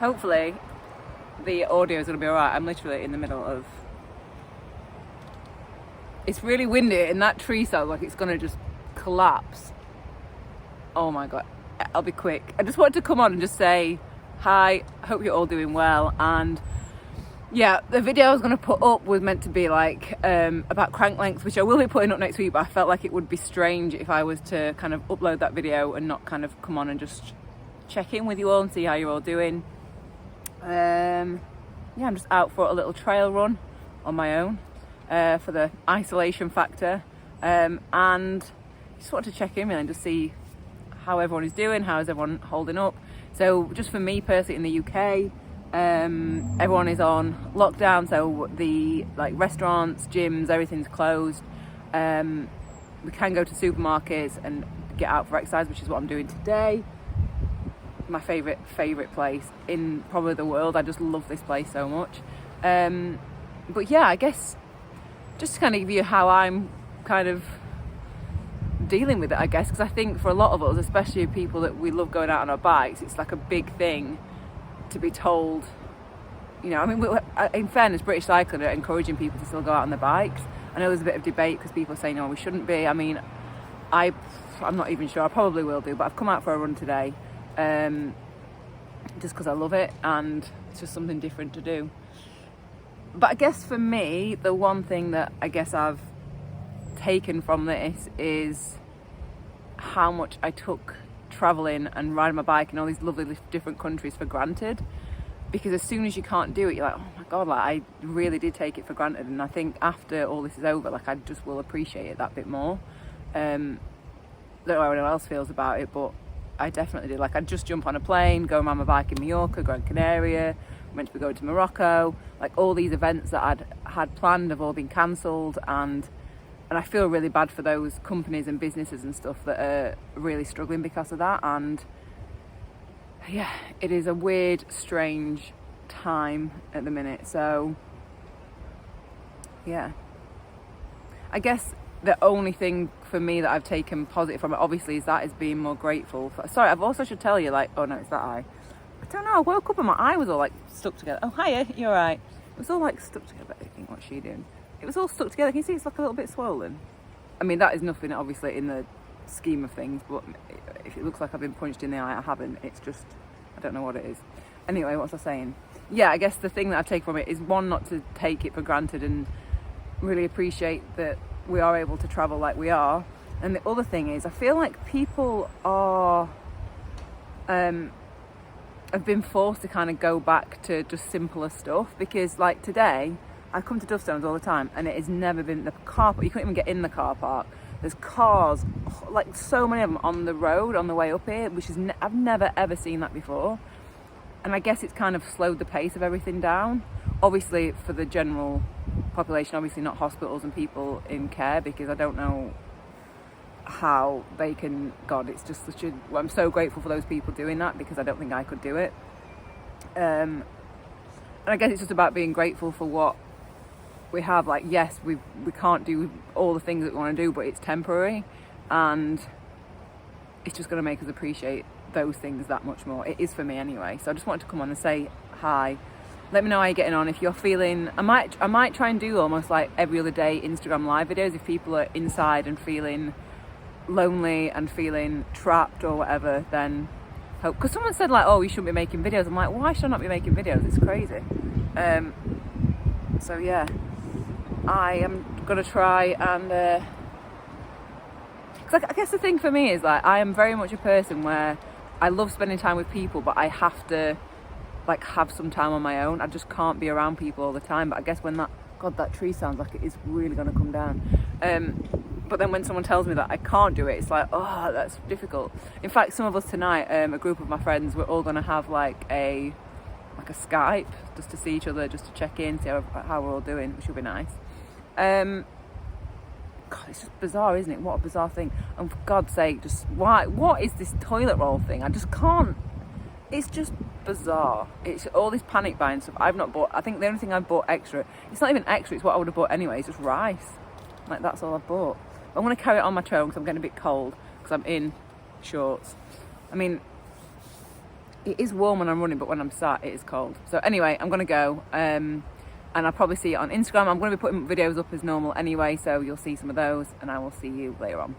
Hopefully the audio is going to be alright. I'm literally in the middle of... It's really windy and that tree sounds like it's going to just collapse. Oh my god. I'll be quick. I just wanted to come on and just say hi, hope you're all doing well. And yeah, the video I was going to put up was meant to be like about crank length, which I will be putting up next week, but I felt like it would be strange if I was to kind of upload that video and not kind of come on and just check in with you all and see how you're all doing. Yeah, I'm just out for a little trail run on my own for the isolation factor, and just wanted to check in really and just see how everyone is doing, how is everyone holding up. So just for me personally in the UK, everyone is on lockdown, so the restaurants, gyms, everything's closed. We can go to supermarkets and get out for exercise, which is what I'm doing today. My favourite place in probably the world. I just love this place so much. But yeah, I guess just to kind of give you how I'm kind of dealing with it, I guess, because I think for a lot of us, especially people that we love going out on our bikes, it's like a big thing to be told, you know, I mean, in fairness, British Cycling are encouraging people to still go out on their bikes. I know there's a bit of debate because people say, no, we shouldn't be. I mean, I'm not even sure. I probably will do, but I've come out for a run today. Just because I love it and it's just something different to do. But I guess for me, the one thing that I guess I've taken from this is how much I took traveling and riding my bike in all these lovely different countries for granted. Because as soon as you can't do it, you're like, oh my god, like I really did take it for granted. And I think after all this is over, like I just will appreciate it that bit more. Don't know how anyone else feels about it, but I definitely do. Like I'd just jump on a plane, go around my bike in Mallorca, Gran Canaria, meant to be going to Morocco. Like all these events that I'd had planned have all been cancelled, and I feel really bad for those companies and businesses and stuff that are really struggling because of that. And yeah, it is a weird, strange time at the minute. So yeah, I guess the only thing for me that I've taken positive from it, obviously, is being more grateful for... Sorry, I've also should tell you, like, oh no, it's that eye. I don't know, I woke up and my eye was all like stuck together. Oh, hiya, you're right. It was all like stuck together. I think, what's she doing? It was all stuck together. Can you see it's like a little bit swollen? I mean, that is nothing, obviously, in the scheme of things, but if it looks like I've been punched in the eye, I haven't. It's just, I don't know what it is. Anyway, what was I saying? Yeah, I guess the thing that I've taken from it is, one, not to take it for granted and really appreciate that we are able to travel like we are. And the other thing is, I feel like people are have been forced to kind of go back to just simpler stuff, because like today I come to Duffstones all the time and it has never been the car park. You couldn't even get in the car park. There's cars, like so many of them on the road on the way up here, which is I've never ever seen that before. And I guess it's kind of slowed the pace of everything down, obviously for the general population, obviously not hospitals and people in care, because I don't know how they can... God, it's just such a... I'm so grateful for those people doing that, because I don't think I could do it. And I guess it's just about being grateful for what we have. Like, yes, we can't do all the things that we want to do, but it's temporary, and it's just going to make us appreciate those things that much more. It is for me anyway. So I just wanted to come on and say hi. Let me know how you're getting on. If you're feeling... I might try and do almost like every other day Instagram live videos if people are inside and feeling lonely and feeling trapped or whatever, then hope... Because someone said like, oh, you shouldn't be making videos. I'm like, why should I not be making videos? It's crazy. So yeah, I am going to try and... Because I guess the thing for me is, like, I am very much a person where I love spending time with people, but I have to like have some time on my own. I just can't be around people all the time. But I guess when that tree sounds like it is really going to come down. But then when someone tells me that I can't do it, it's like, oh, that's difficult. In fact, some of us tonight, a group of my friends, we're all going to have like a Skype just to see each other, just to check in, see how we're all doing, which will be nice. God, it's just bizarre, isn't it? What a bizarre thing. And for God's sake, just what is this toilet roll thing? I just can't. It's just bizarre. It's all this panic buying stuff I've not bought. I think the only thing I've bought extra, it's not even extra, it's what I would have bought anyway, it's just rice. Like, that's all I've bought. But I'm going to carry it on my trail because I'm getting a bit cold, because I'm in shorts. I mean, it is warm when I'm running, but when I'm sat, it is cold. So anyway, I'm going to go. And I'll probably see you on Instagram. I'm going to be putting videos up as normal anyway, so you'll see some of those, and I will see you later on.